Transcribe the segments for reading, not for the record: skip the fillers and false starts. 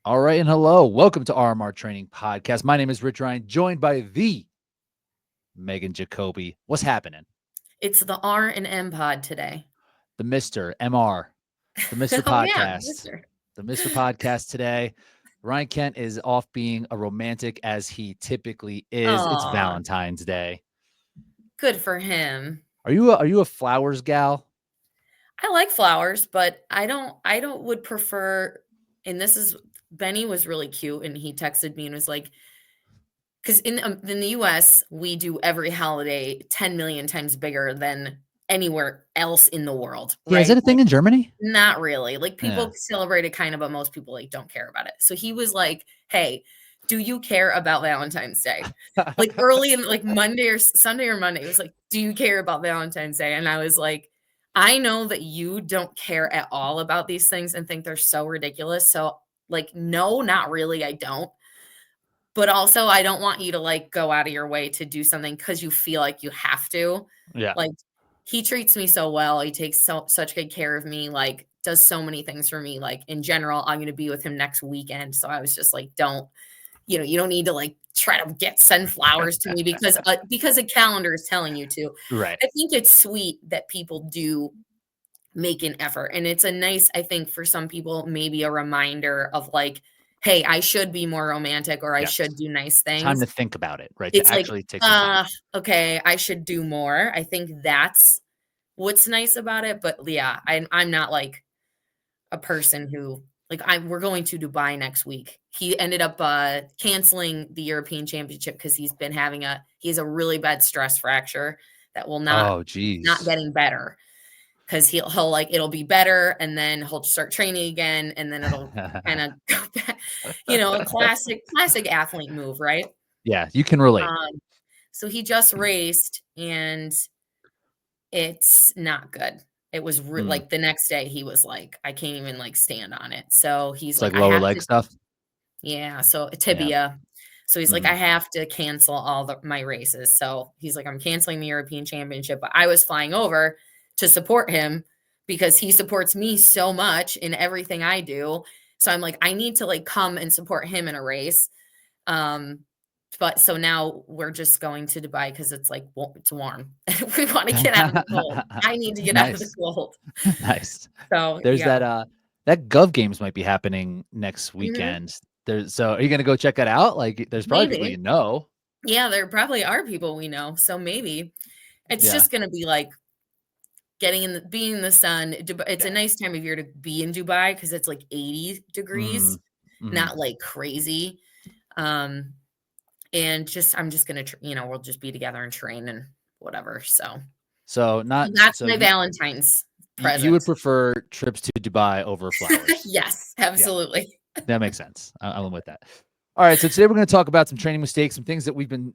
All right, and hello. Welcome to RMR Training Podcast. My name is Rich Ryan, joined by the Megan Jacoby. What's happening? It's the R and M pod today. The Mr. MR, the Mr. Oh yeah, Podcast, Mister. the Mr. Podcast today. Ryan Kent is off being a romantic as he typically is. It's Aw, Valentine's Day. good for him. Are you a flowers gal? I like flowers, but I don't would prefer. And this is Benny was really cute, and he texted me and was like, because in the U.S. we do every holiday 10 million times bigger than anywhere else in the world, Yeah, is right? it a thing in Germany? Not really. Like Yeah. people celebrate it kind of, but most people like don't care about it. So he was like, "Hey, do you care about Valentine's Day?" Like early in like Monday or Sunday or Monday, it was like, "Do you care about Valentine's Day?" And I was like, "I know that you don't care at all about these things and think they're so ridiculous. So like, no, not really. I don't. But also, I don't want you to like go out of your way to do something because you feel like you have to. Yeah. Like he treats me so well. He takes such good care of me, like does so many things for me. Like in general, I'm gonna be with him next weekend. So I was just like, don't, you don't need to like try to send flowers to me because a calendar is telling you to. Right. I think it's sweet that people do make an effort. And it's a nice, I think, for some people, maybe a reminder of like, hey, I should be more romantic or I Yes. should do nice Time things. to think about it, right? To It's like, actually take some time. okay, I should do more. I think that's what's nice about it. But yeah, I'm not like a person who like we're going to Dubai next week. He ended up canceling the European Championship because he has a really bad stress fracture that will not Oh, not geez. getting better because he'll like it'll be better and then he'll start training again and then it'll kind of go back, a classic athlete move, right? Yeah, you can relate. Um, so he just raced and it's not good. It was Mm. like the next day he was like, I can't even like stand on it. So he's It's like, like I lower have leg to, stuff? yeah. So Yeah. tibia. So he's like, I Mhm. have to cancel all my races. So he's like, I'm canceling the European Championship, but I was flying over to support him because he supports me so much in everything I do. So I'm like, I need to like come and support him in a race. Um, but so now we're just going to Dubai because it's like it's warm. We want to get out of the cold. I need to get out of the Nice. cold. Nice. So There's yeah. that Gov Games might be happening next Mhm. weekend. So are you gonna go check that out? Like, there's probably people Maybe. you know. Yeah, there probably are people we know. So maybe it's Yeah. just gonna be like being in the sun. It's a Yeah. nice time of year to be in Dubai because it's like 80 degrees, Mhm. Mhm. not like crazy. Um, and just I'm just gonna we'll just be together and train and whatever. So So not that's so my Valentine's you would present. prefer trips to Dubai over flowers? Yes, Yeah. absolutely. That makes sense. I'm with that. All right, so today we're going to talk about some training mistakes, some things that we've been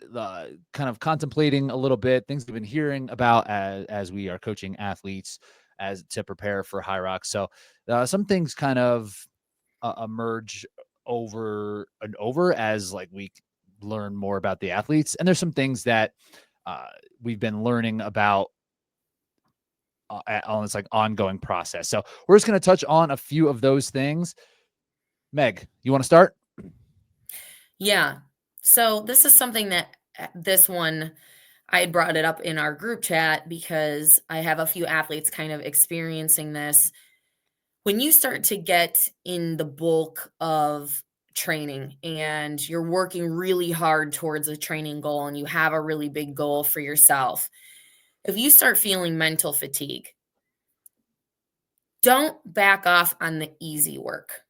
kind of contemplating a little bit, things we've been hearing about as we are coaching athletes as to prepare for Hyrox. So some things kind of emerge over and over as like we learn more about the athletes, and there's some things that uh, we've been learning about on this like ongoing process. So we're just going to touch on a few of those things. Meg, you want to start? Yeah. So this is something that this one I had brought it up in our group chat because I have a few athletes kind of experiencing this. When you start to get in the bulk of training and you're working really hard towards a training goal and you have a really big goal for yourself, if you start feeling mental fatigue, don't back off on the easy work.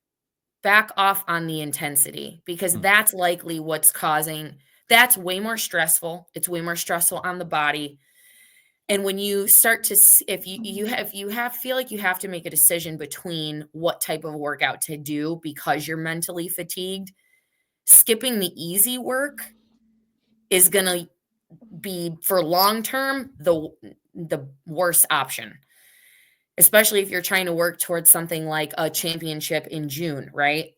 Back off on the intensity because Mm. that's likely what's causing that's way more stressful. It's way more stressful on the body. And when you start to if you have feel like you have to make a decision between what type of workout to do because you're mentally fatigued, skipping the easy work is going to be for long term the worst option. Especially if you're trying to work towards something like a championship in June, right?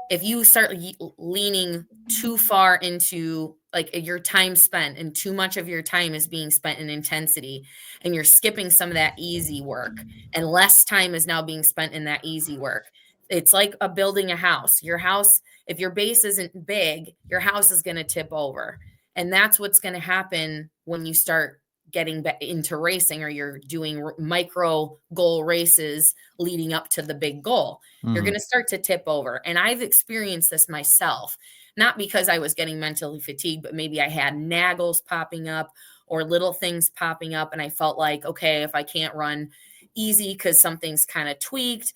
If you start leaning too far into like your time spent and too much of your time is being spent in intensity and you're skipping some of that easy work and less time is now being spent in that easy work, It's like building a house. Your house, if your base isn't big, your house is going to tip over. And that's what's going to happen when you start getting into racing, or you're doing micro goal races leading up to the big goal. You're going to start to tip over. And I've experienced this myself, not because I was getting mentally fatigued, but maybe I had naggles popping up or little things popping up. And I felt like, okay, if I can't run easy because something's kind of tweaked,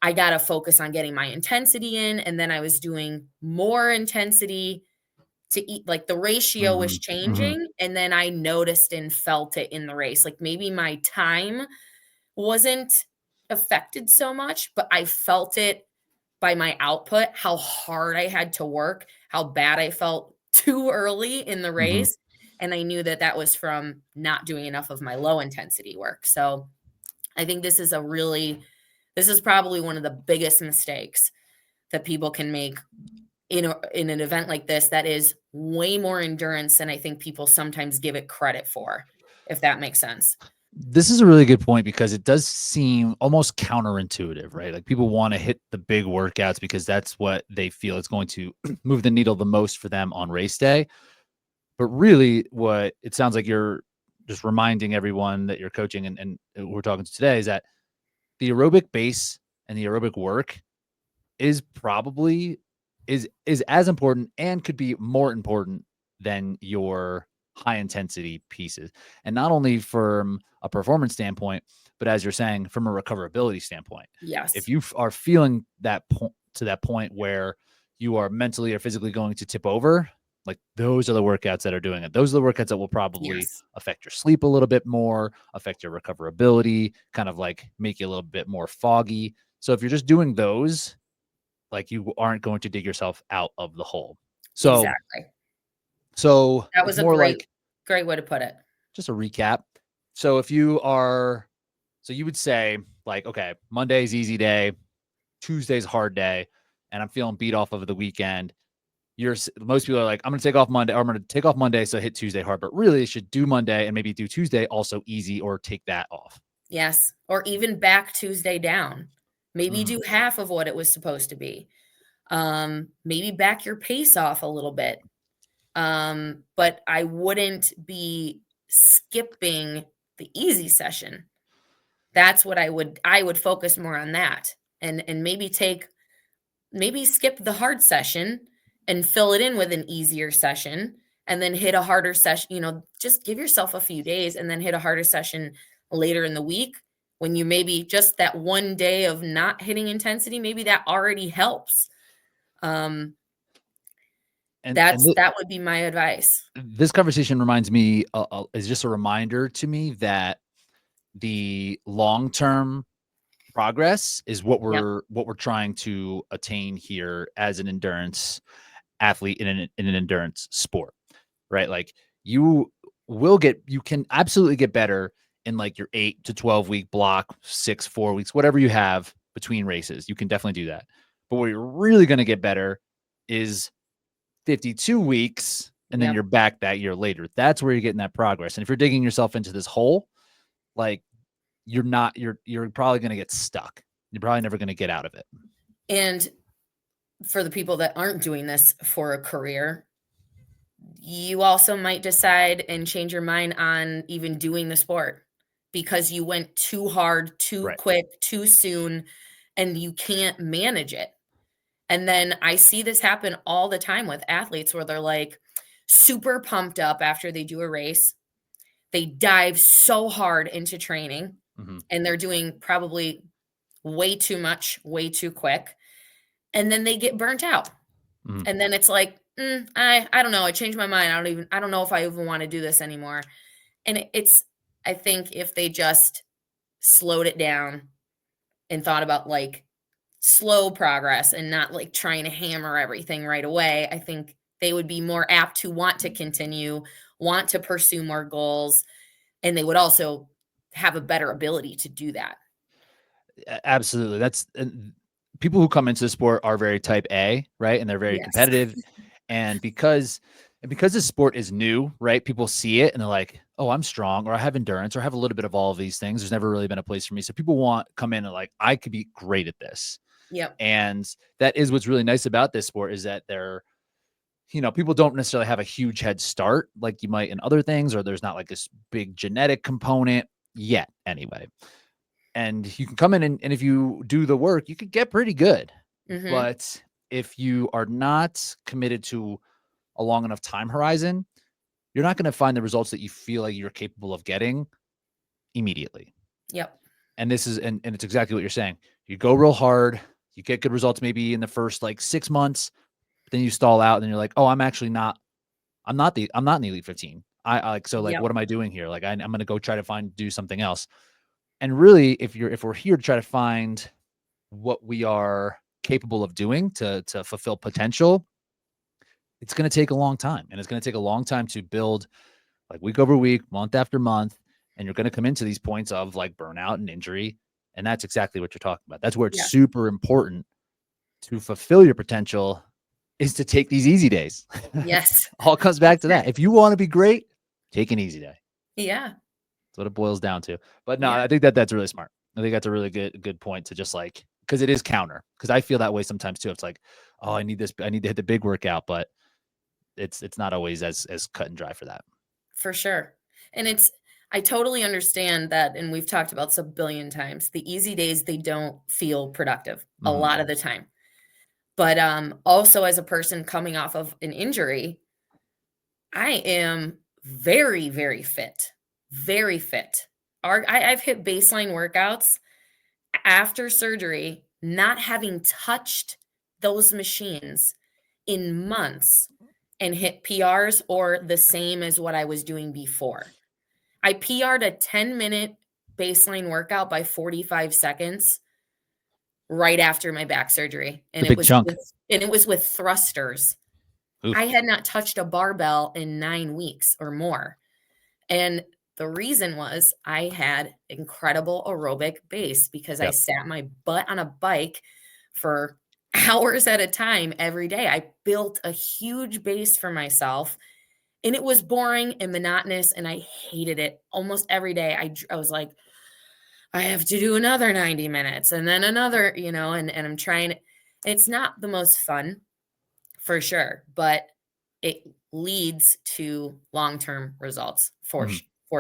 I got to focus on getting my intensity in. And then I was doing more intensity to eat, like the ratio was changing. And then I noticed and felt it in the race. Like maybe my time wasn't affected so much, but I felt it by my output, how hard I had to work, how bad I felt too early in the race. And I knew that that was from not doing enough of my low intensity work. So I think this is probably one of the biggest mistakes that people can make in an event like this, that is way more endurance than I think people sometimes give it credit for, if that makes sense. This is a really good point, because it does seem almost counterintuitive, right? Like people want to hit the big workouts because that's what they feel is going to move the needle the most for them on race day. But really what it sounds like you're just reminding everyone that you're coaching and we're talking to today is that the aerobic base and the aerobic work is probably is as important and could be more important than your high intensity pieces. And not only from a performance standpoint, but as you're saying, from a recoverability standpoint. Yes. If you are feeling that to that point where you are mentally or physically going to tip over, like those are the workouts that are doing it. Those are the workouts that will probably affect your sleep a little bit more, affect your recoverability, kind of like make you a little bit more foggy. So if you're just doing those, like you aren't going to dig yourself out of the hole. So exactly. So that was a great way to put it. Just a recap. So if you are, so you would say like, okay, Monday's easy day, Tuesday's hard day, and I'm feeling beat off of the weekend. Most people are like, I'm going to take off Monday, or I'm going to take off Monday, so hit Tuesday hard. But really, you should do Monday and maybe do Tuesday also easy, or take that off. Yes, or even back Tuesday down. Maybe do half of what it was supposed to be. Maybe back your pace off a little bit. But I wouldn't be skipping the easy session. That's what I would focus more on that, and maybe skip the hard session and fill it in with an easier session, and then hit a harder session. Just give yourself a few days and then hit a harder session later in the week, when you maybe just that one day of not hitting intensity, maybe that already helps. That would be my advice. This conversation reminds me, is just a reminder to me that the long-term progress is what we're trying to attain here as an endurance athlete in an endurance sport, right? Like you can absolutely get better in like your 8 to 12 week block, 4 weeks, whatever you have between races. You can definitely do that. But where you're really going to get better is 52 weeks, and then you're back that year later. That's where you're getting that progress. And if you're digging yourself into this hole, like you're probably going to get stuck. You're probably never going to get out of it. And for the people that aren't doing this for a career, you also might decide and change your mind on even doing the sport, because you went too hard, too quick, too soon, and you can't manage it. And then I see this happen all the time with athletes, where they're like super pumped up after they do a race. They dive so hard into training, and they're doing probably way too much, way too quick. And then they get burnt out. And then it's like, I don't know. I changed my mind. I don't know if I even want to do this anymore. And I think if they just slowed it down and thought about like slow progress and not like trying to hammer everything right away, I think they would be more apt to want to continue, want to pursue more goals, and they would also have a better ability to do that. Absolutely. That's people who come into the sport are very type A, right? And they're very competitive. And because this sport is new, right? People see it and they're like, oh, I'm strong, or I have endurance, or I have a little bit of all of these things. There's never really been a place for me. So people come in and like, I could be great at this. Yep. And that is what's really nice about this sport, is that people don't necessarily have a huge head start like you might in other things, or there's not like this big genetic component yet anyway. And you can come in and if you do the work, you could get pretty good. Mm-hmm. But if you are not committed to a long enough time horizon, you're not going to find the results that you feel like you're capable of getting immediately. Yep. And this is, and it's exactly what you're saying. You go real hard, you get good results maybe in the first like 6 months, but then you stall out and then you're like, oh, I'm not in the Elite 15. I like, so like, Yep. what am I doing here? Like, I'm going to go try to do something else. And really, if we're here to try to find what we are capable of doing to fulfill potential, it's going to take a long time, and it's going to take a long time to build, like week over week, month after month, and you're going to come into these points of like burnout and injury, and that's exactly what you're talking about. That's where it's Yeah. super important to fulfill your potential is to take these easy days. Yes. All comes back to that. If you want to be great, take an easy day. Yeah. That's what it boils down to. But no, Yeah. I think that's really smart. I think that's a really good point to just like, because it is counter. Because I feel that way sometimes too. It's like, oh, I need to hit the big workout, but it's not always as cut and dry for that. For sure. And I totally understand that. And we've talked about this a billion times. The easy days, they don't feel productive a lot of the time. But also as a person coming off of an injury, I am very, very fit, very fit. I've hit baseline workouts after surgery, not having touched those machines in months, and hit PRs or the same as what I was doing before. I PR'd a 10-minute baseline workout by 45 seconds right after my back surgery. And Big chunk. It was with thrusters. Oof. I had not touched a barbell in 9 weeks or more. And the reason was I had incredible aerobic base because I sat my butt on a bike for hours at a time every day. I built a huge base for myself, and it was boring and monotonous, and I hated it. Almost every day I was like, I have to do another 90 minutes and then another, and I'm trying. It's not the most fun for sure, but it leads to long-term results for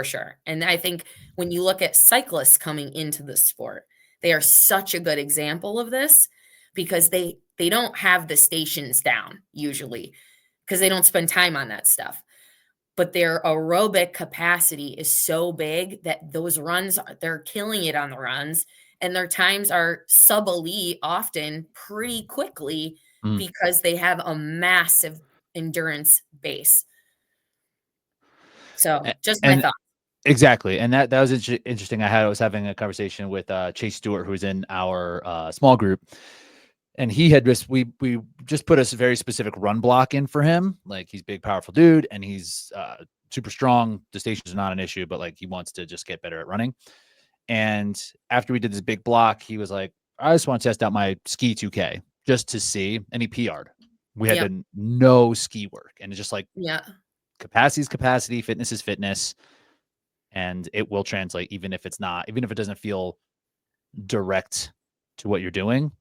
sure. And I think when you look at cyclists coming into the sport, they are such a good example of this because they don't have the stations down usually because they don't spend time on that stuff. But their aerobic capacity is so big that those runs, they're killing it on the runs, and their times are sub-elite often pretty quickly because they have a massive endurance base. So just my thought. Exactly. And that was interesting. I was having a conversation with Chase Stewart, who's in our small group. And he had we just put a very specific run block in for him. Like, he's a big, powerful dude, and he's super strong. The stations are not an issue, but like, he wants to just get better at running. And after we did this big block, he was like, I just want to test out my ski 2K just to see. And he PR'd. We had been no ski work, and it's just like, capacity is capacity, fitness is fitness, and it will translate even if it doesn't feel direct to what you're doing.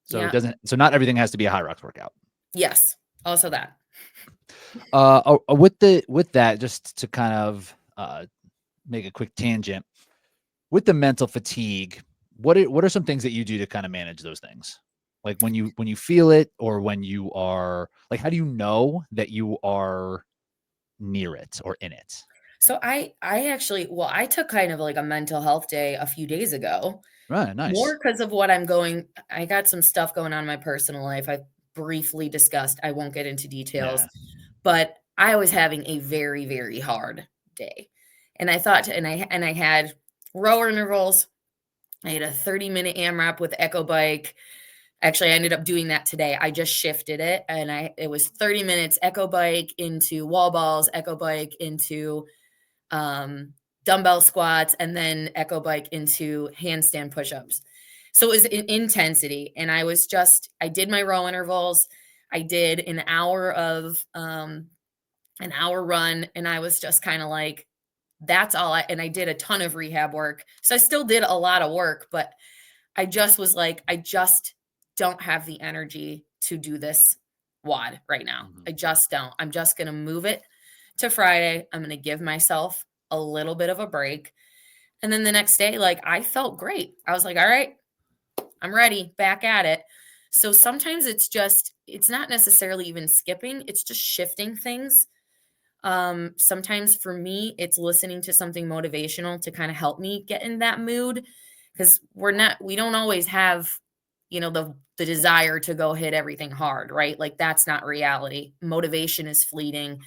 So so not everything has to be a Hyrox workout. Yes. Also that. With that, just to kind of make a quick tangent, with the mental fatigue, what are some things that you do to kind of manage those things? Like when you feel it, or when you are like, how do you know that you are near it or in it? So I actually, I took kind of like a mental health day a few days ago. Right, nice. More because of what I got some stuff going on in my personal life. I briefly discussed. I won't get into details, but I was having a very, very hard day. And I thought, and I had rower intervals. I had a 30-minute AMRAP with Echo Bike. Actually, I ended up doing that today. I just shifted it, and it was 30 minutes Echo Bike into wall balls, Echo Bike into dumbbell squats, and then Echo Bike into handstand push-ups. So it was in intensity. And I did my row intervals. I did an hour run. And I was just kind of like, that's all and I did a ton of rehab work. So I still did a lot of work, but I just was like, I just don't have the energy to do this WOD right now. Mhm. I just don't. I'm just going to move it to Friday. I'm going to give myself a little bit of a break. And then the next day, like, I felt great. I was like, all right, I'm ready, back at it. So sometimes it's not necessarily even skipping, it's just shifting things. Sometimes for me, it's listening to something motivational to kind of help me get in that mood, because we don't always have, the desire to go hit everything hard, right? Like, that's not reality. Motivation is fleeting.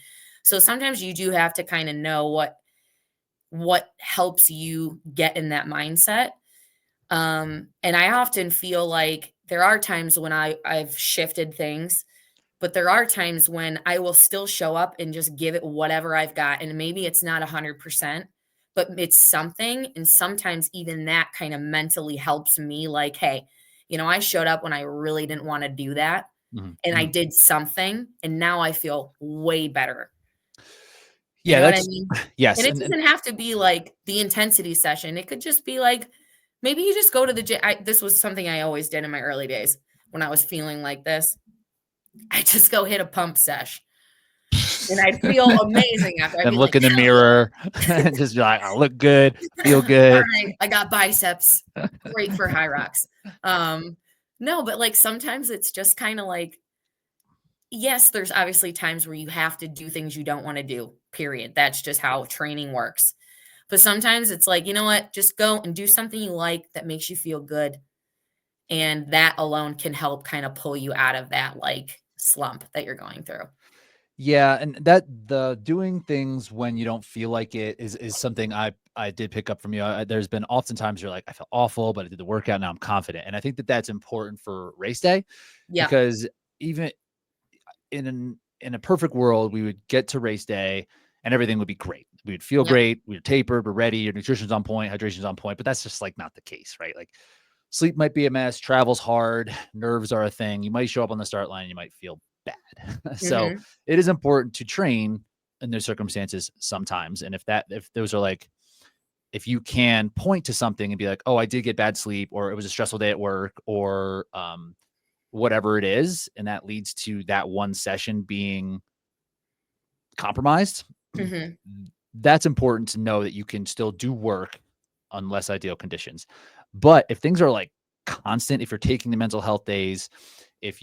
So sometimes you do have to kind of know what helps you get in that mindset. And I often feel like there are times when I've shifted things, but there are times when I will still show up and just give it whatever I've got. And maybe it's not 100%, but it's something. And sometimes even that kind of mentally helps me, like, hey, I showed up when I really didn't want to do that. Mhm. And I Mhm. did something, and now I feel way better. You Yeah, know what I that's mean? yes. And it doesn't have to be like the intensity session. It could just be like, maybe you just go to the gym. This was something I always did in my early days when I was feeling like this. I just go hit a pump sesh, and I'd feel amazing after. I'd Then be look like, in the hell mirror and just be like, I look good, feel yeah. All good. right, I got biceps. Great for Hyrox. No, but like sometimes it's just kind of like, yes, there's obviously times where you have to do things you don't want to do, period. That's just how training works. But sometimes it's like, you know what? Just go and do something you like that makes you feel good. And that alone can help kind of pull you out of that like slump that you're going through. Yeah, and that the doing things when you don't feel like it is something I did pick up from you. There's been oftentimes you're like, I feel awful, but I did the workout, now I'm confident, and I think that that's important for race day, Yeah. because even in a perfect world, we would get to race day and everything would be great. We would feel Yep. great. We're tapered. We're ready. Your nutrition's on point. Hydration's on point. But that's just like not the case, right? Like sleep might be a mess. Travel's hard. Nerves are a thing. You might show up on the start line. And you might feel bad. So Mm-hmm. it is important to train in those circumstances sometimes. And if those are like, if you can point to something and be like, oh, I did get bad sleep, or it was a stressful day at work, or whatever it is, and that leads to that one session being compromised, Mm-hmm. that's important to know that you can still do work on less ideal conditions. But if things are like constant, if you're taking the mental health days, if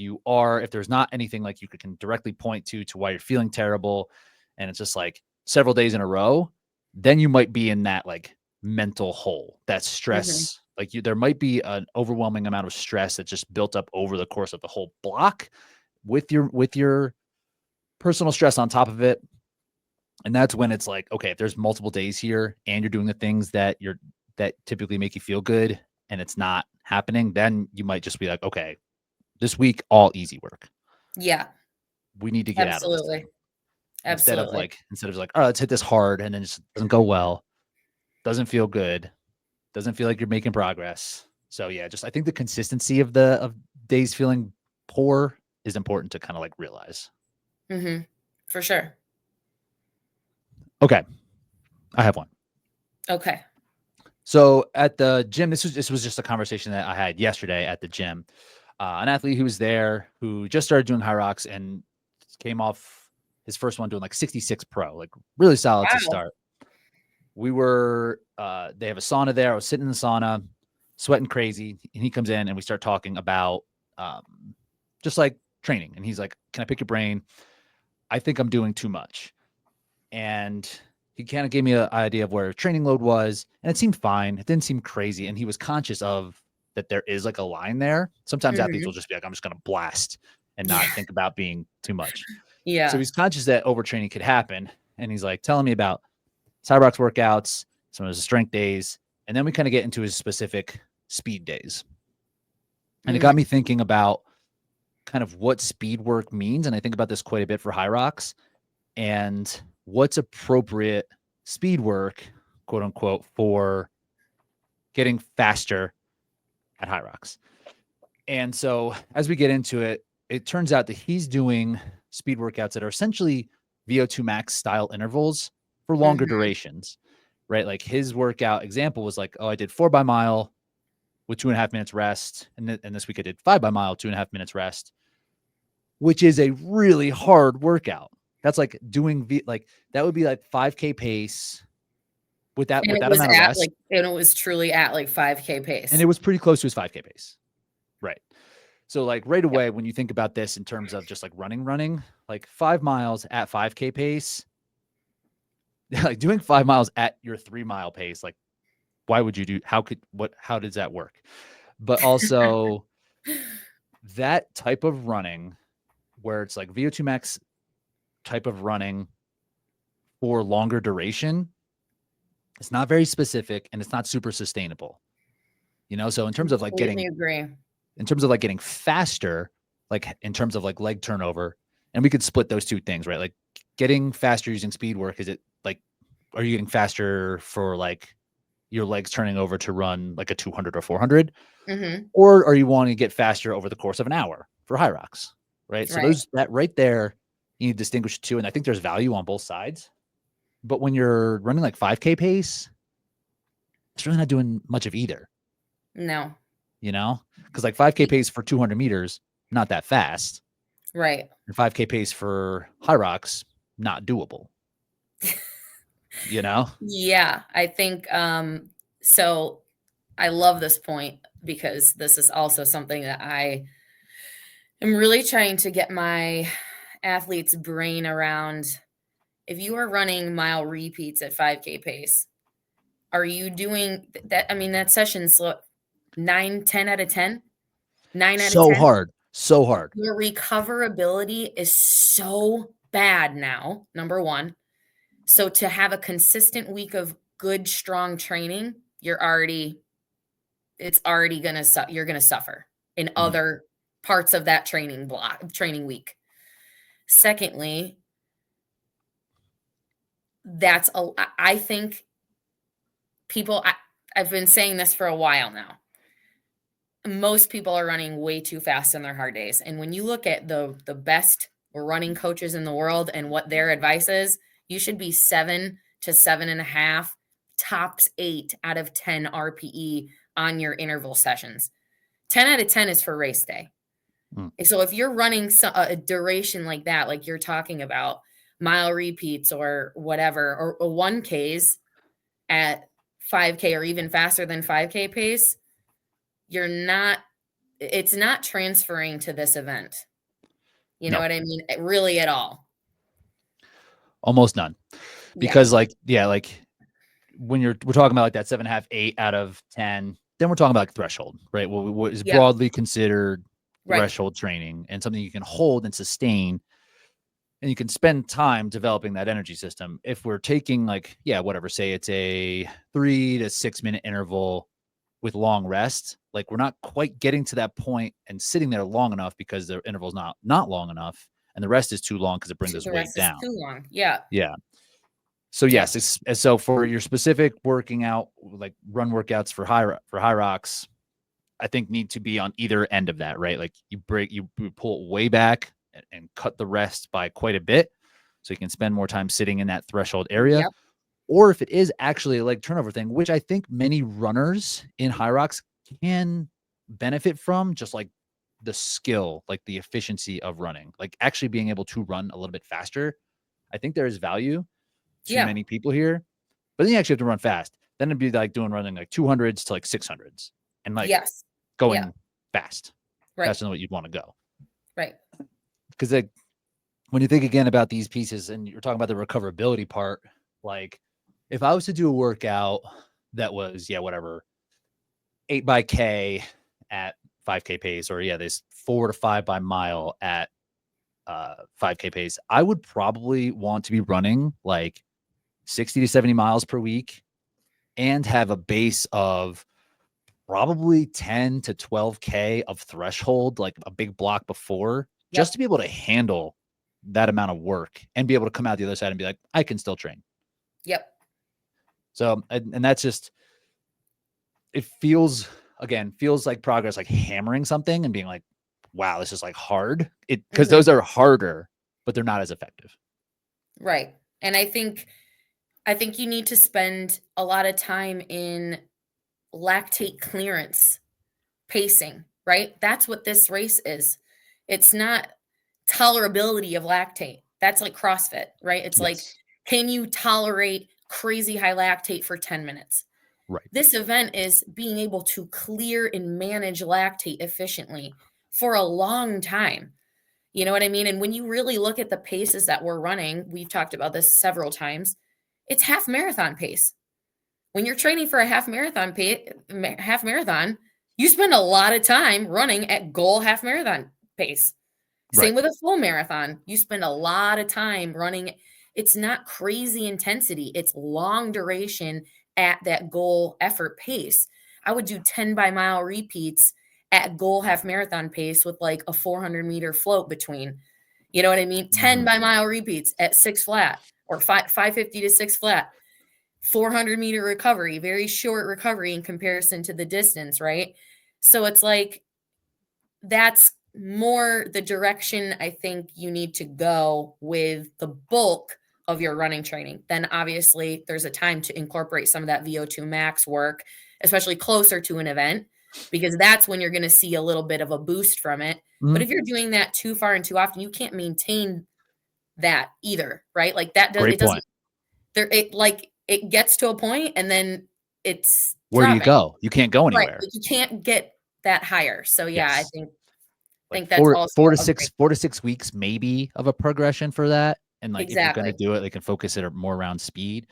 there's not anything like you can directly point to why you're feeling terrible, and it's just like several days in a row, then you might be in that like mental hole, that Mm-hmm. stress. Like there might be an overwhelming amount of stress that just built up over the course of the whole block with your personal stress on top of it. And that's when it's like, okay, if there's multiple days here and you're doing the things that typically make you feel good and it's not happening, then you might just be like, okay, this week, all easy work. Yeah. We need to get out of this Absolutely. thing. Absolutely. Instead of like, oh, let's hit this hard, and then it just doesn't go well, doesn't feel good, doesn't feel like you're making progress. So yeah, just I think the consistency of days feeling poor is important to kind of like realize. Mm-hmm. For sure. Okay, I have one. Okay. So at the gym, this was just a conversation that I had yesterday at the gym. An athlete who was there who just started doing Hyrox and came off his first one doing like 66 pro, like really solid to Wow. start. We were they have a sauna there. I was sitting in the sauna, sweating crazy, and he comes in and we start talking about just like training. And he's like, "Can I pick your brain? I think I'm doing too much." And he kind of gave me an idea of where training load was, and it seemed fine. It didn't seem crazy, and he was conscious of that there is like a line there. Sometimes athletes Mm-hmm. will just be like, I'm just going to blast and not Yeah. think about being too much. So Yeah. he's conscious that overtraining could happen, and he's like telling me about Cyrox workouts, some of his strength days, and then we kind of get into his specific speed days. And it got Mm-hmm. me thinking about kind of what speed work means, and I think about this quite a bit for Hyrox, and what's appropriate speed work, quote unquote, for getting faster at Hyrox. And so as we get into it, it turns out that he's doing speed workouts that are essentially VO2 max style intervals for longer Mm-hmm. durations, right? Like his workout example was like, oh, I did 4 by mile with 2.5 minutes rest. And this week I did 5 by mile, 2.5 minutes rest, which is a really hard workout. That's like doing that would be like 5K pace with that amount of rest. And it was truly at like 5K pace. And it was pretty close to his 5K pace. Right. So like right away, when you think about this in terms of just like running, like 5 miles at 5K pace, like doing 5 miles at your 3 mile pace, like why would you do, how does that work? But also that type of running where it's like VO2 max type of running for longer duration, it's not very specific and it's not super sustainable. So in terms of like getting faster, like in terms of like leg turnover, and we could split those two things, right? Like getting faster using speed work, is it like, are you getting faster for like your legs turning over to run like a 200 or 400? Or are you wanting to get faster over the course of an hour for Hyrox, right? So that right there, you need to distinguish the two. And I think there's value on both sides. But when you're running like 5K pace, it's really not doing much of either. No. Because like 5K pace for 200 meters, not that fast. Right. And 5K pace for Hyrox, not doable. Yeah, I think so I love this point because this is also something that I am really trying to get my athlete's brain around. If you are running mile repeats at 5K pace, are you doing that? I mean, that session's 9, 10 out of 10, 9 out of 10. So hard. Your recoverability is so bad now, number one. So to have a consistent week of good, strong training, you're going to suffer in other parts of that training week. Secondly, I think I've been saying this for a while now. Most people are running way too fast on their hard days. And when you look at the best running coaches in the world and what their advice is, you should be 7 to 7.5, tops 8 out of 10 RPE on your interval sessions. 10 out of 10 is for race day. So if you're running a duration like that, like you're talking about, mile repeats or whatever, or 1Ks at 5K or even faster than 5K pace, it's not transferring to this event. You know what I mean? Really at all. Almost none. Because like when we're talking about like that 7.5, 8 out of 10, then we're talking about like threshold, right? What is broadly considered threshold training and something you can hold and sustain. And you can spend time developing that energy system. If we're taking like, say it's a 3 to 6 minute interval with long rest, like we're not quite getting to that point and sitting there long enough because the interval's not long enough and the rest is too long because it brings us weight down. Too long. Yeah. So yes, so for your specific working out, like run workouts for Hyrox, I think need to be on either end of that, right? Like you pull it way back and cut the rest by quite a bit so you can spend more time sitting in that threshold area. Yep. Or if it is actually a leg turnover thing, which I think many runners in Hyrox can benefit from, just like the skill, like the efficiency of running, like actually being able to run a little bit faster. I think there is value to many people here, but then you actually have to run fast. Then it'd be like running like 200s to like 600s and like going fast, faster than what you'd want to go. Right. Because like when you think again about these pieces and you're talking about the recoverability part, like if I was to do a workout that was, 8 by K at 5K pace, or this 4 to 5 by mile at 5K pace, I would probably want to be running like 60 to 70 miles per week and have a base of probably 10 to 12K of threshold, like a big block before, just to be able to handle that amount of work and be able to come out the other side and be like, I can still train. Yep. So, and that's just, it feels like progress, like hammering something and being like, wow, this is like hard. Because those are harder, but they're not as effective. Right. And I think you need to spend a lot of time in lactate clearance pacing, right? That's what this race is. It's not tolerability of lactate. That's like CrossFit, right? It's like, Yes. can you tolerate crazy high lactate for 10 minutes? Right. This event is being able to clear and manage lactate efficiently for a long time. You know what I mean? And when you really look at the paces that we're running, we've talked about this several times, it's half marathon pace. When you're training for a half marathon, you spend a lot of time running at goal half marathon pace. Right. Same with a full marathon. You spend a lot of time running. It's not crazy intensity. It's long duration at that goal effort pace. I would do 10 by mile repeats at goal half marathon pace with like a 400-meter float between. You know what I mean? 10 by mile repeats at 6 flat or 550 to 6 flat. 400-meter recovery, very short recovery in comparison to the distance, right? So it's like, that's more the direction I think you need to go with the bulk of your running training. Then obviously there's a time to incorporate some of that VO2 max work, especially closer to an event, because that's when you're going to see a little bit of a boost from it. But if you're doing that too far and too often, you can't maintain that either, right? Like that Great it doesn't point. there, it gets to a point and then it's Where do you dropping. go? You can't go Right. anywhere. Like you can't get that higher. So yeah, I Yes. think Like that's also 4 to a 6 weeks maybe of a progression for that. And like if you're going to Exactly. do it, they can focus it more around speed.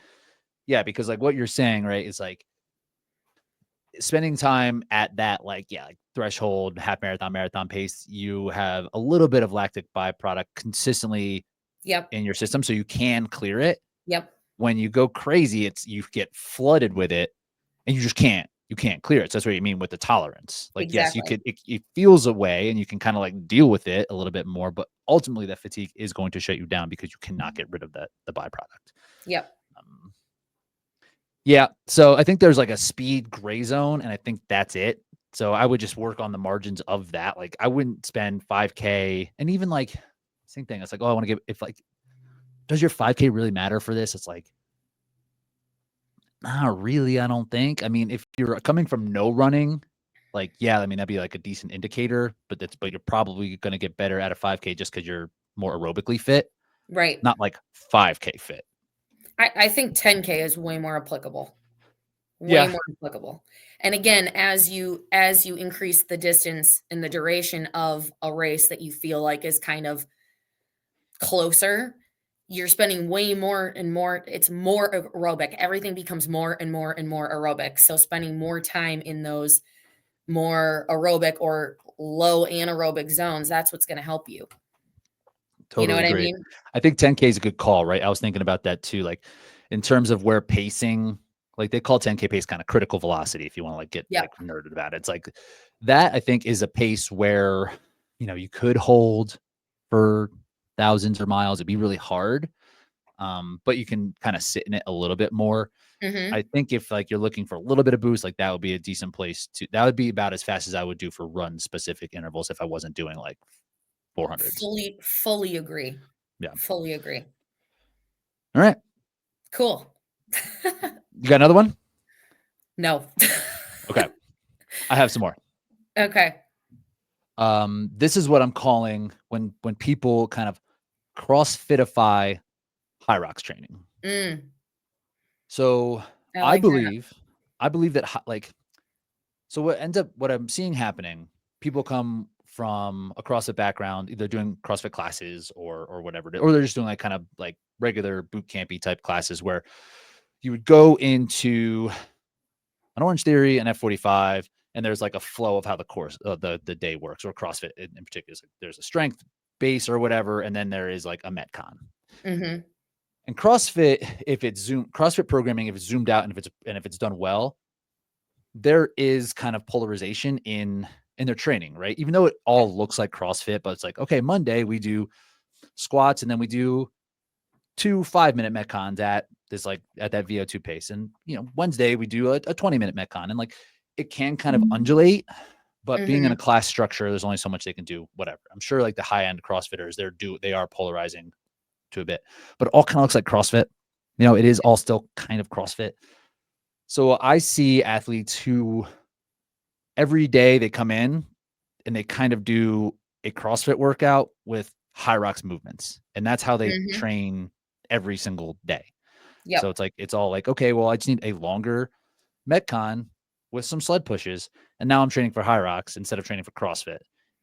Yeah, because like what you're saying, right, is like spending time at that like threshold half marathon pace, you have a little bit of lactic byproduct consistently Yep. in your system, so you can clear it. Yep. When you go crazy, you get flooded with it, and you can't clear it. So that's what you mean with the tolerance. Like, yes, you Exactly. could. It feels a way, and you can kind of like deal with it a little bit more, but ultimately, that fatigue is going to shut you down because you cannot get rid of the byproduct. Yep. Yeah. So I think there's like a speed gray zone, and I think that's it. So I would just work on the margins of that. Like I wouldn't spend 5K, and even like same thing. It's like, oh, I want to get if like, does your 5K really matter for this? It's like, not really. I don't think. I mean, if you're coming from no running, like yeah, I mean that'd be like a decent indicator. But you're probably going to get better at a 5K just because you're more aerobically fit, Right. not like 5K fit. I think 10K is way more applicable. Way Yeah. more applicable. And again, as you increase the distance and the duration of a race that you feel like is kind of closer, you're spending way more and more. It's more aerobic. Everything becomes more and more and more aerobic. So spending more time in those more aerobic or low anaerobic zones, that's what's going to help you. You know Totally what I agree. mean? I think 10K is a good call, right? I was thinking about that too. Like in terms of where pacing, like they call 10K pace kind of critical velocity if you want to like get Yep. like nerded about it. It's like that I think is a pace where, you could hold for thousands or miles. It'd be really hard. But you can kind of sit in it a little bit more. Mm-hmm. I think if like you're looking for a little bit of boost, like that would be a decent place that would be about as fast as I would do for run specific intervals if I wasn't doing like 400s. Fully agree. Yeah. Fully agree. All right. Cool. You got another one? No. Okay. I have some more. Okay. This is what I'm calling when people kind of CrossFitify Hyrox training. So I like believe that so what I'm seeing happening, people come from a CrossFit background, either doing CrossFit classes or whatever, or they're just doing like kind of like regular boot campy type classes where you would go into an Orange Theory, an F45, and there's like a flow of how the course, the day works, or CrossFit in particular. So there's a strength base or whatever, and then there is like a Metcon. Mm-hmm. And CrossFit, CrossFit programming, if it's zoomed out and if it's done well, there is kind of polarization in their training, right? Even though it all looks like CrossFit, but it's like, okay, Monday we do squats and then we do 2 5-minute Metcons at that VO2 pace. And, Wednesday we do a 20-minute Metcon, and like it can kind of undulate, but being in a class structure, there's only so much they can do, whatever. I'm sure like the high end CrossFitters, they are polarizing to a bit, but it all kind of looks like CrossFit. It is all still kind of CrossFit. So I see athletes who every day they come in and they kind of do a CrossFit workout with Hyrox movements. And that's how they train every single day. Yep. So it's all like, okay, well, I just need a longer Metcon with some sled pushes. And now I'm training for Hyrox instead of training for CrossFit.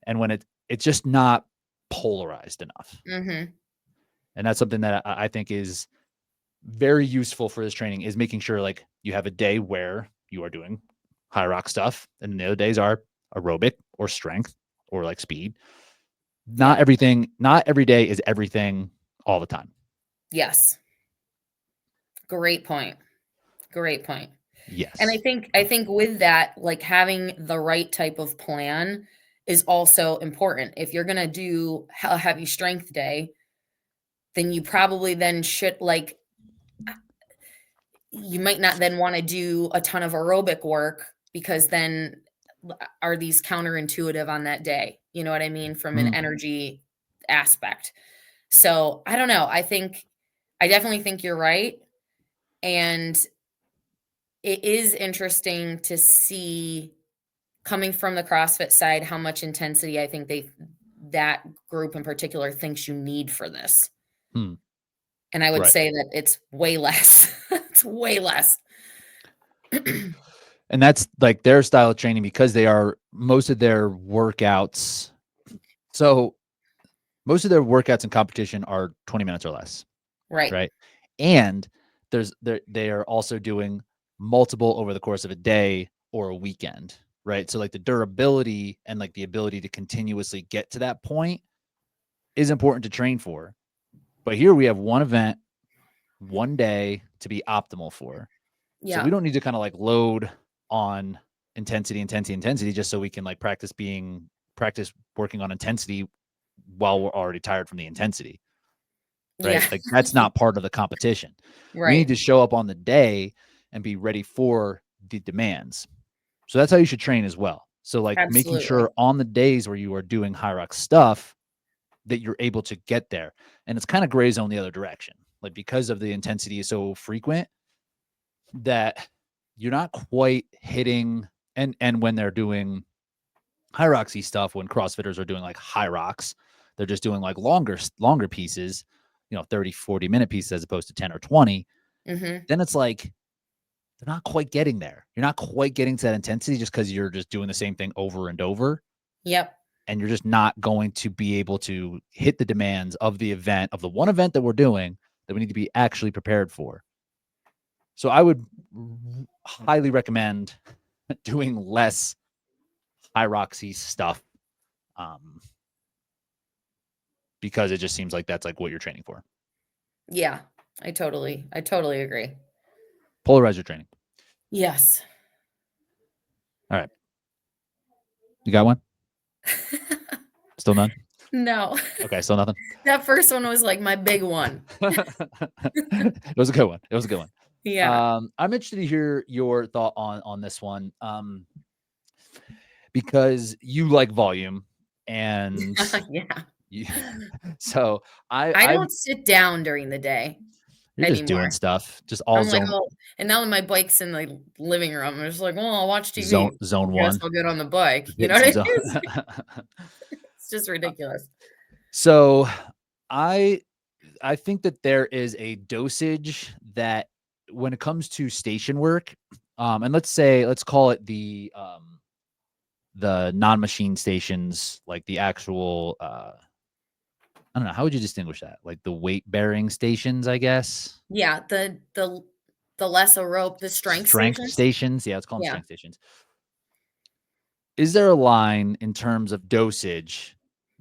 And when it's just not polarized enough. And that's something that I think is very useful for this training, is making sure like you have a day where you are doing Hyrox stuff and the other days are aerobic or strength or like speed. Not every day is everything all the time. Yes. Great point. Yes. And I think with that, like having the right type of plan is also important. If you're going to do a heavy strength day, then you probably then should like, you might not then want to do a ton of aerobic work, because then are these counterintuitive on that day? You know what I mean? From an energy aspect. So I don't know. I definitely think you're right. And it is interesting to see, coming from the CrossFit side, how much intensity I think that group in particular thinks you need for this. And I would say that it's way less. It's way less. And that's like their style of training, because they are most of their workouts. So most of their workouts in competition are 20 minutes or less. Right. And they are also doing multiple over the course of a day or a weekend. Right. So like the durability and like the ability to continuously get to that point is important to train for. But here we have one event, one day to be optimal for. Yeah. So we don't need to kind of like load on intensity, just so we can like practice working on intensity while we're already tired from the intensity. Right. Yeah. Like that's not part of the competition. Right. We need to show up on the day and be ready for the demands. So that's how you should train as well. So like making sure on the days where you are doing Hyrox stuff that you're able to get there. And it's kind of gray zone the other direction. Like because of the intensity is so frequent that you're not quite hitting, and when they're doing Hyroxy stuff, when CrossFitters are doing like Hyrox, they're just doing like longer pieces, 30, 40 minute pieces as opposed to 10 or 20. Then it's like, they're not quite getting there. You're not quite getting to that intensity just because you're just doing the same thing over and over. Yep. And you're just not going to be able to hit the demands of the event, of the one event that we're doing that we need to be actually prepared for. So I would highly recommend doing less Hyroxy stuff, because it just seems like that's like what you're training for. Yeah, I totally agree. Polarizer training. Yes. All right. You got one? Still none? No. Okay, still nothing? That first one was like my big one. It was a good one. Yeah. I'm interested to hear your thought on this one, because you like volume, and so I don't sit down during the day. You're just doing stuff, just all zone. Like, and now that my bike's in the living room, I'm just like, well, I'll watch TV. Zone one. I'll get on the bike. You know what I mean? It's just ridiculous. So I think that there is a dosage that when it comes to station work, and let's call it the non-machine stations, like the actual, I don't know, how would you distinguish that? Like the weight bearing stations, I guess. Yeah, the less aerobic, the strength stations. Yeah, let's call them strength stations. Is there a line in terms of dosage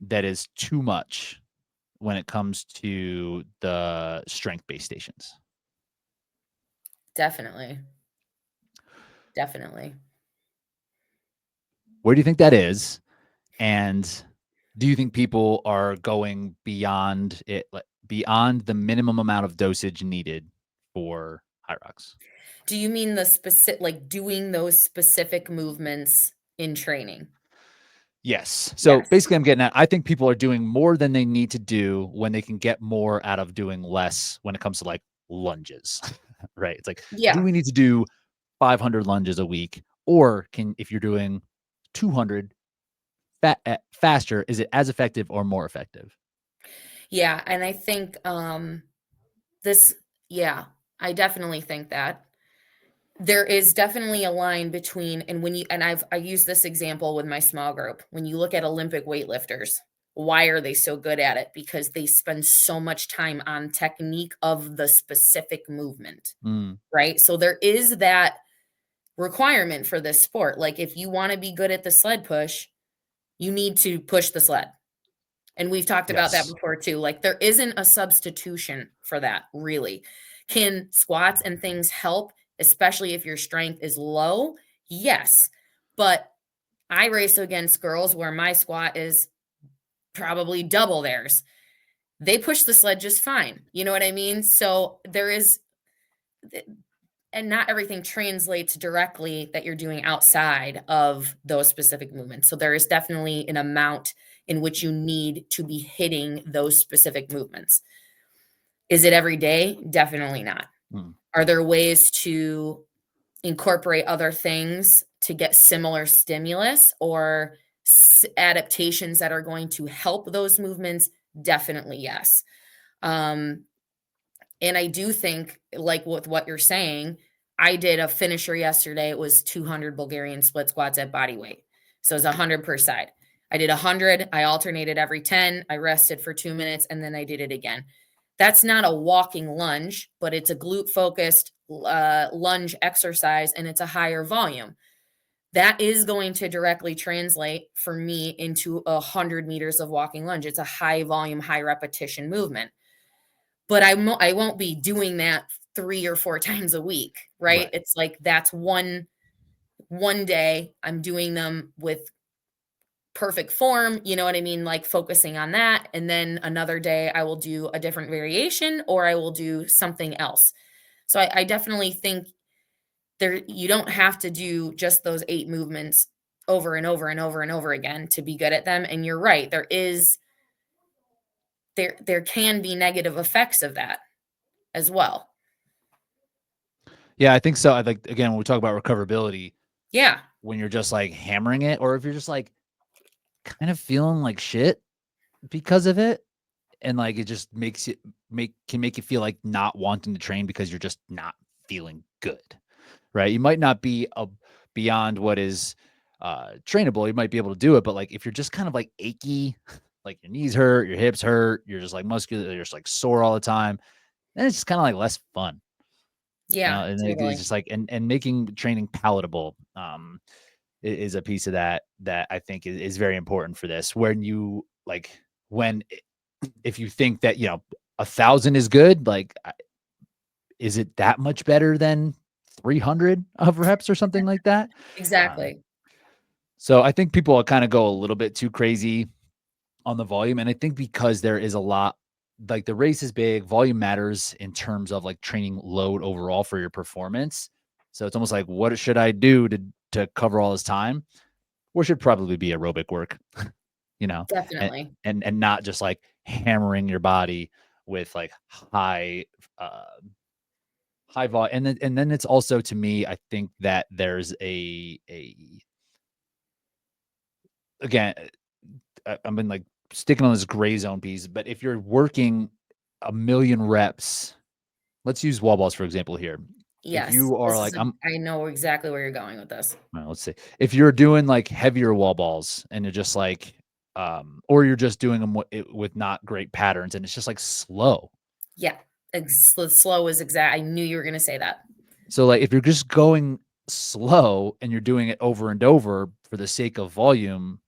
that is too much when it comes to the strength-based stations? Definitely. Where do you think that is? And do you think people are going beyond it, beyond the minimum amount of dosage needed for Hyrox? Do you mean the specific, like doing those specific movements in training? Yes. So basically I'm getting at, I think people are doing more than they need to do when they can get more out of doing less when it comes to like lunges, right? It's like, do we need to do 500 lunges a week? Or if you're doing 200 faster, is it as effective or more effective? Yeah. And I think this, yeah, I definitely think that. There is definitely a line between, and when you, and I use this example with my small group. When you look at Olympic weightlifters, why are they so good at it? Because they spend so much time on technique of the specific movement, right? So there is that requirement for this sport. Like if you want to be good at the sled push, you need to push the sled. And we've talked about that Yes. before too. Like there isn't a substitution for that, really. Can squats and things help, especially if your strength is low? Yes. But I race against girls where my squat is probably double theirs. They push the sled just fine. You know what I mean? So there is, and not everything translates directly that you're doing outside of those specific movements. So there is definitely an amount in which you need to be hitting those specific movements. Is it every day? Definitely not. Are there ways to incorporate other things to get similar stimulus or adaptations that are going to help those movements? Definitely yes. And I do think, like with what you're saying, I did a finisher yesterday. It was 200 Bulgarian split squats at body weight. So it's 100 per side. I did 100. I alternated every 10. I rested for 2 minutes and then I did it again. That's not a walking lunge, but it's a glute focused lunge exercise and it's a higher volume. That is going to directly translate for me into 100 meters of walking lunge. It's a high volume, high repetition movement. But I won't be doing that 3 or 4 times a week, right? It's like that's one day I'm doing them with perfect form, you know what I mean? Like focusing on that. And then another day I will do a different variation or I will do something else. So I definitely think you don't have to do just those 8 movements over and over and over and over again to be good at them. And you're right. There can be negative effects of that as well. Yeah, I think so. I like, again, when we talk about recoverability, yeah, when you're just like hammering it, or if you're just like kind of feeling like shit because of it, and like it just can make you feel like not wanting to train because you're just not feeling good, right? You might not be beyond what is trainable. You might be able to do it, but like if you're just kind of like achy, like your knees hurt, your hips hurt, you're just like muscular, you're just like sore all the time, then it's just kind of like less fun. Yeah, And totally. it's just like, and making training palatable is a piece of that I think is very important for this. When you like, if you think that, 1,000 is good, like, is it that much better than 300 of reps or something like that? Exactly. So I think people kind of go a little bit too crazy on the volume. And I think because there is a lot, like the race is big, volume matters in terms of like training load overall for your performance. So it's almost like, what should I do to cover all this time? Or should probably be aerobic work, Definitely. and not just like hammering your body with like high volume. And then it's also, to me, I think that there's again, I've been like sticking on this gray zone piece, but if you're working 1,000,000 reps, let's use wall balls for example here. If Yes. you are like, I know exactly where you're going with this. well, let's see, if you're doing like heavier wall balls and you're just like, or you're just doing them with not great patterns and it's just like slow. Yeah. Slow is exact. I knew you were going to say that. So like if you're just going slow and you're doing it over and over for the sake of volume,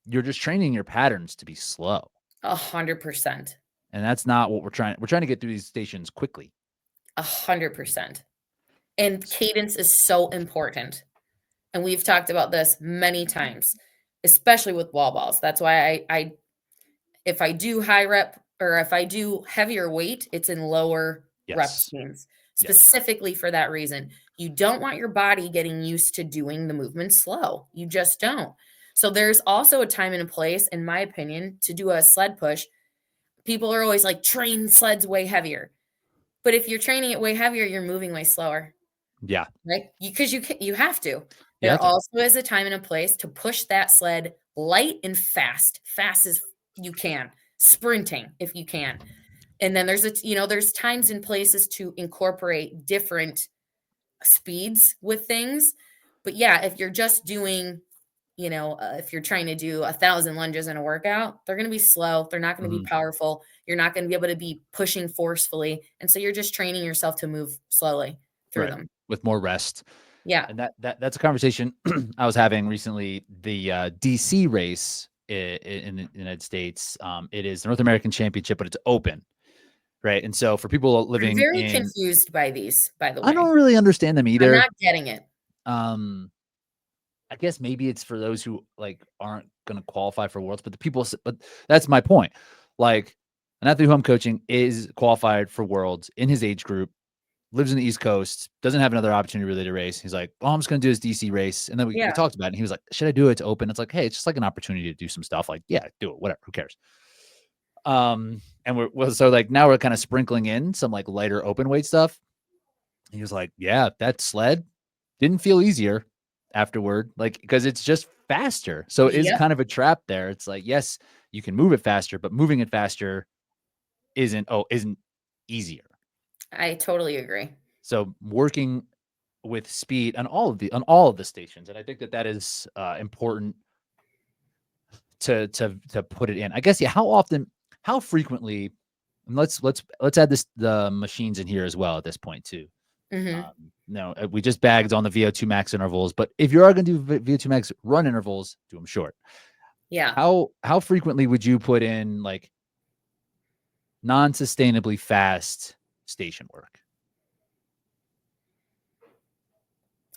you're just training your patterns to be slow. 100%. And that's not what we're trying to get through these stations quickly. 100%. And cadence is so important. And we've talked about this many times, especially with wall balls. That's why I if I do high rep or if I do heavier weight, it's in lower rep Yes. schemes, Yes. specifically for that reason. You don't want your body getting used to doing the movement slow. You just don't. So there's also a time and a place, in my opinion, to do a sled push. People are always like, train sleds way heavier. But if you're training it way heavier, you're moving way slower. Yeah. Right? Because you have to. There also is a time and a place to push that sled light and fast as you can, sprinting if you can. And then there's times and places to incorporate different speeds with things. But yeah, if you're just doing, if you're trying to do 1,000 lunges in a workout, they're going to be slow. They're not going to be powerful. You're not going to be able to be pushing forcefully. And so you're just training yourself to move slowly through them with more rest. Yeah. And that's a conversation I was having recently. The DC race in the United States, it is the North American Championship, but it's open. Right. And so for people living I'm very confused by these, by the way. I don't really understand them either. I'm not getting it. I guess maybe it's for those who like aren't going to qualify for Worlds, but that's my point. Like an athlete who I'm coaching is qualified for Worlds in his age group, lives in the East Coast, doesn't have another opportunity really to race. He's like, I'm just going to do this DC race. And then we talked about it. And he was like, should I do it to open? It's like, hey, it's just like an opportunity to do some stuff. Like, yeah, do it, whatever, who cares? And so like now we're kind of sprinkling in some like lighter open weight stuff. He was like, yeah, that sled didn't feel easier afterward, like, because it's just faster. So it is kind of a trap there. It's like, yes, you can move it faster, but moving it faster isn't easier. I totally agree. So working with speed on all of the stations. And I think that is important to put it in. I guess, how frequently, and let's add the machines in here as well at this point too. No, we just bagged on the VO2 max intervals, but if you are going to do VO2 max run intervals, do them short. Yeah. How frequently would you put in like non-sustainably fast station work?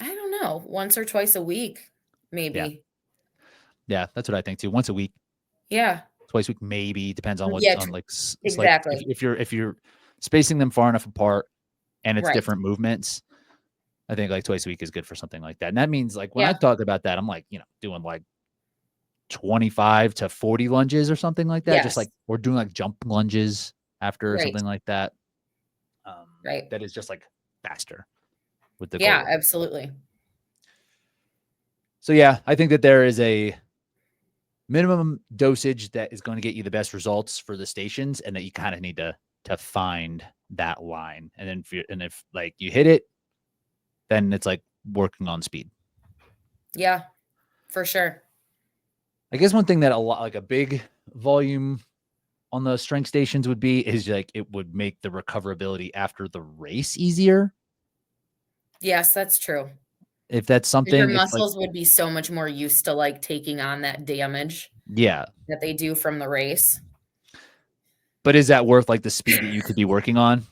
I don't know. Once or twice a week, maybe. Yeah, that's what I think too. Once a week. Yeah. Twice a week, maybe. Depends on what. Exactly. Like if you're spacing them far enough apart and it's different movements, I think like twice a week is good for something like that. And that means like when I talk about that, I'm like, doing like 25 to 40 lunges or something like that. Just like we're doing like jump lunges after or something like that. That is just like faster with the goal. Absolutely. So I think that there is a minimum dosage that is going to get you the best results for the stations, and that you kind of need to find that line. And then if like you hit it, then it's like working on speed. Yeah, for sure. I guess one thing that a big volume on the strength stations would be is like it would make the recoverability after the race easier. Yes, that's true. If that's something, your muscles would be so much more used to like taking on that damage. Yeah. That they do from the race. But is that worth like the speed that you could be working on?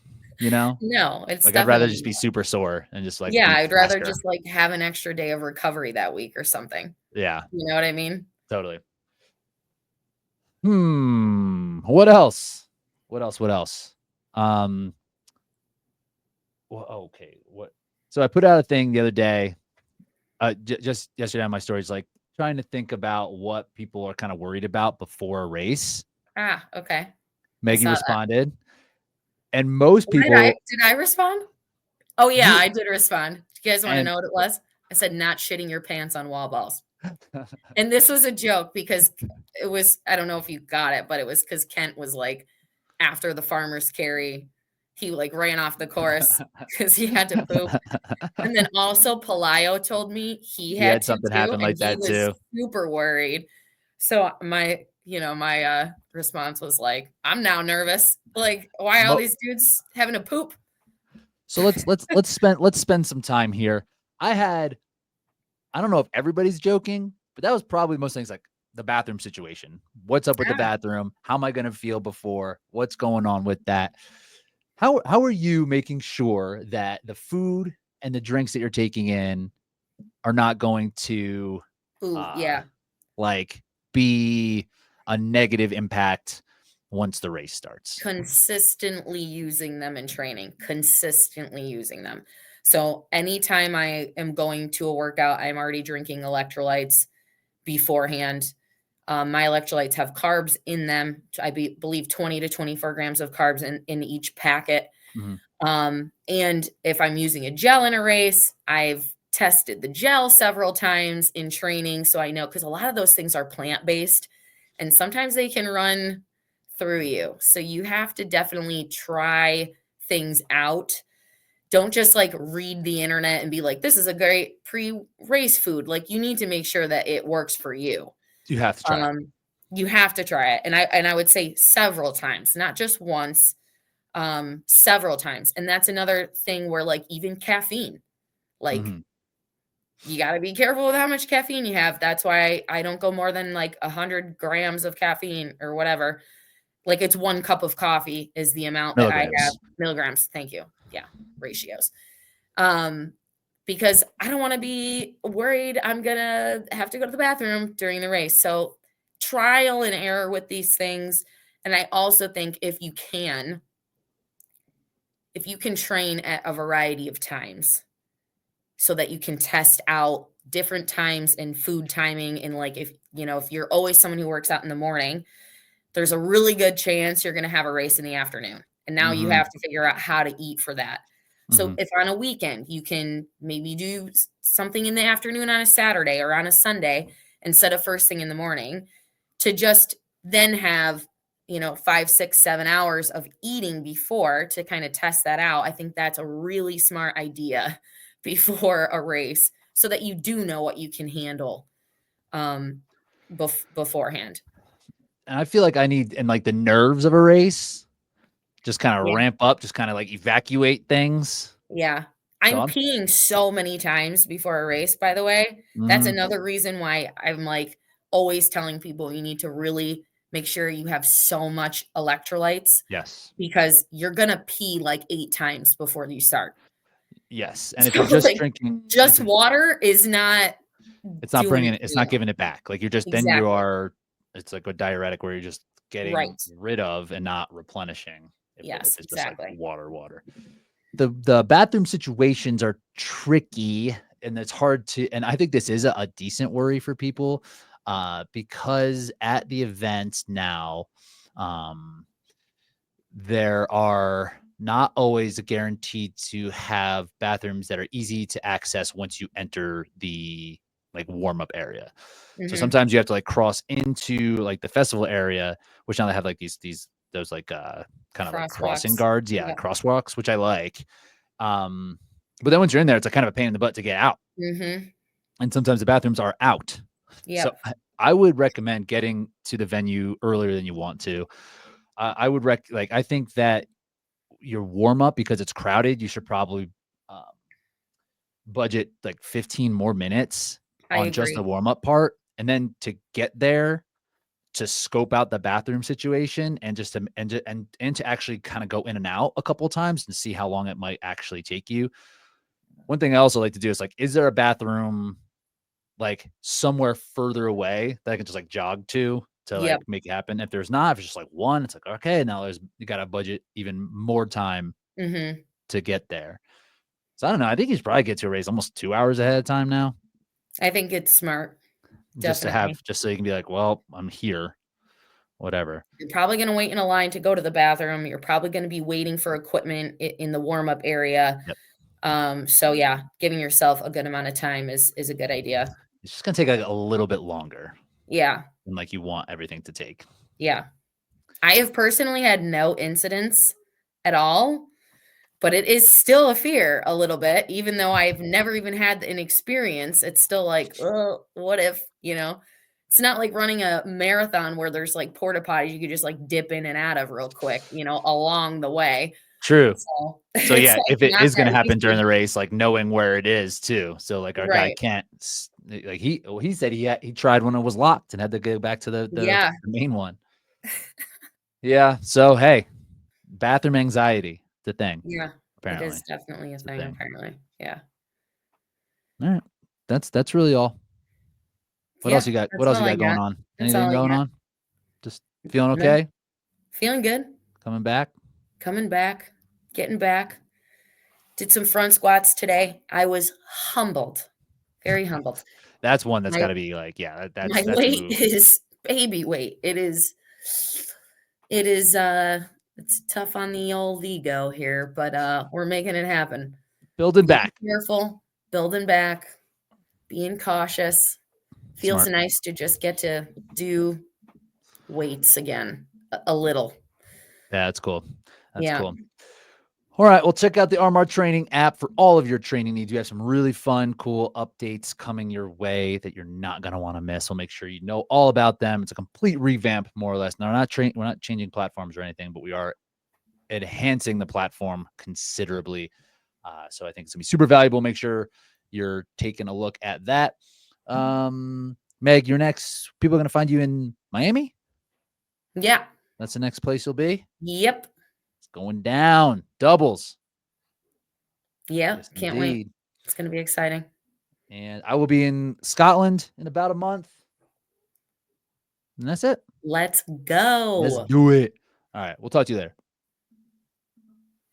No, it's like I'd rather just be super sore and just like I'd rather just like have an extra day of recovery that week or something. Yeah. You know what I mean? Totally. What else? Okay. So I put out a thing the other day, just yesterday on my stories, like trying to think about what people are kind of worried about before a race. Okay. Maggie responded. And most people... Did I respond? Oh, yeah, I did respond. Do you guys want to know what it was? I said, not shitting your pants on wall balls. And this was a joke because it was, I don't know if you got it, but it was because Kent was like, after the farmer's carry, he like ran off the course because he had to poop. And then also Palaio told me he had something happen like that too. Super worried. So my response was like, I'm now nervous. Like, why are all these dudes having a poop? So let's spend some time here. I don't know if everybody's joking, but that was probably most things like the bathroom situation. What's up with the bathroom? How am I going to feel before? What's going on with that? How are you making sure that the food and the drinks that you're taking in are not going to like be a negative impact once the race starts? Consistently using them in training, So anytime I am going to a workout, I'm already drinking electrolytes beforehand. My electrolytes have carbs in them. I believe 20 to 24 grams of carbs in each packet. And if I'm using a gel in a race, I've tested the gel several times in training. So I know, because a lot of those things are plant-based and sometimes they can run through you. So you have to definitely try things out. Don't just like read the internet and be like, this is a great pre-race food. Like, you need to make sure that it works for you. You have to try it. You have to try it. And I would say several times, not just once, several times. And that's another thing where, like, even caffeine, like, you got to be careful with how much caffeine you have. That's why I don't go more than like 100 grams of caffeine or whatever. Like, it's 1 cup of coffee is the amount that I have. Milligrams. Thank you. Yeah. Ratios. Because I don't want to be worried I'm going to have to go to the bathroom during the race. So trial and error with these things. And I also think if you can train at a variety of times so that you can test out different times and food timing. And like, if you're always someone who works out in the morning, there's a really good chance you're going to have a race in the afternoon. And now you have to figure out how to eat for that. So if on a weekend, you can maybe do something in the afternoon on a Saturday or on a Sunday instead of first thing in the morning, to just then have, 5, 6, 7 hours of eating before to kind of test that out. I think that's a really smart idea before a race, so that you do know what you can handle beforehand. And I feel like I need, and like the nerves of a race, just kind of ramp up, just kind of like evacuate things. Yeah. I'm peeing so many times before a race, by the way. That's another reason why I'm like always telling people you need to really make sure you have so much electrolytes. Yes. Because you're going to pee like 8 times before you start. Yes. And if you're just drinking just water is not, it's not bringing it, it's not giving it back. Like, you're just, then you are, it's like a diuretic where you're just getting rid of and not replenishing. If it's just like water. The bathroom situations are tricky, and it's hard to, and I think this is a decent worry for people, because at the events now, there are not always guaranteed to have bathrooms that are easy to access once you enter the like warm up area. So sometimes you have to like cross into like the festival area, which now they have like those like kind of like crossing guards. Yeah, crosswalks, which I like. But then once you're in there, it's a kind of a pain in the butt to get out. And sometimes the bathrooms are out. So I would recommend getting to the venue earlier than you want to. I would I think that your warm up, because it's crowded, you should probably budget like 15 more minutes on just the warm up part. And then to get there, to scope out the bathroom situation, and just to, and to actually kind of go in and out a couple of times and see how long it might actually take you. One thing I also like to do is like, is there a bathroom like somewhere further away that I can just like jog to like make it happen? If there's not, if it's just like one, it's like, okay, now you got to budget even more time to get there. So I don't know. I think you should probably get to a race almost 2 hours ahead of time now. I think it's smart. Just to have, just so you can be like, well, I'm here, whatever. You're probably going to wait in a line to go to the bathroom. You're probably going to be waiting for equipment in the warm up area. So yeah, giving yourself a good amount of time is a good idea. It's just going to take like a little bit longer. Yeah. And like you want everything to take. Yeah. I have personally had no incidents at all, but it is still a fear a little bit, even though I've never even had an experience. It's still like, oh, what if, it's not like running a marathon where there's like porta potties you could just like dip in and out of real quick, along the way. True. So yeah, like, if it is going to happen during the race, like knowing where it is too. So like our guy can't, like he said he tried when it was locked and had to go back to the main one. Yeah. So, hey, bathroom anxiety, the thing. Yeah. Apparently. It is definitely a thing. Apparently. Yeah. All right. That's really all. What else you got? What else you got going on? Anything going on? Just feeling okay? Feeling good. Coming back. Getting back. Did some front squats today. I was humbled. Very humbled. That's one that's got to be like, that's my weight is baby weight. It's tough on the old ego here, but we're making it happen. Building back. Careful. building back, being cautious. Feels Smart. nice to just get to do weights again a little. Yeah, that's cool. That's Yeah. cool. All right. Well, check out the RMR Training app for all of your training needs. We have some really fun, cool updates coming your way that you're not going to want to miss. We'll make sure you know all about them. It's a complete revamp, more or less. Now, we're not changing platforms or anything, but we are enhancing the platform considerably. So I think it's gonna be super valuable. Make sure you're taking a look at that. Meg, you're next. People are gonna find you in Miami. Yeah. That's the next place you'll be. Yep. It's going down. Doubles. Yeah. Yes, Can't indeed. wait. It's going to be exciting. And I will be in Scotland in about a month. And that's it. Let's go. Let's do it. All right. We'll talk to you there.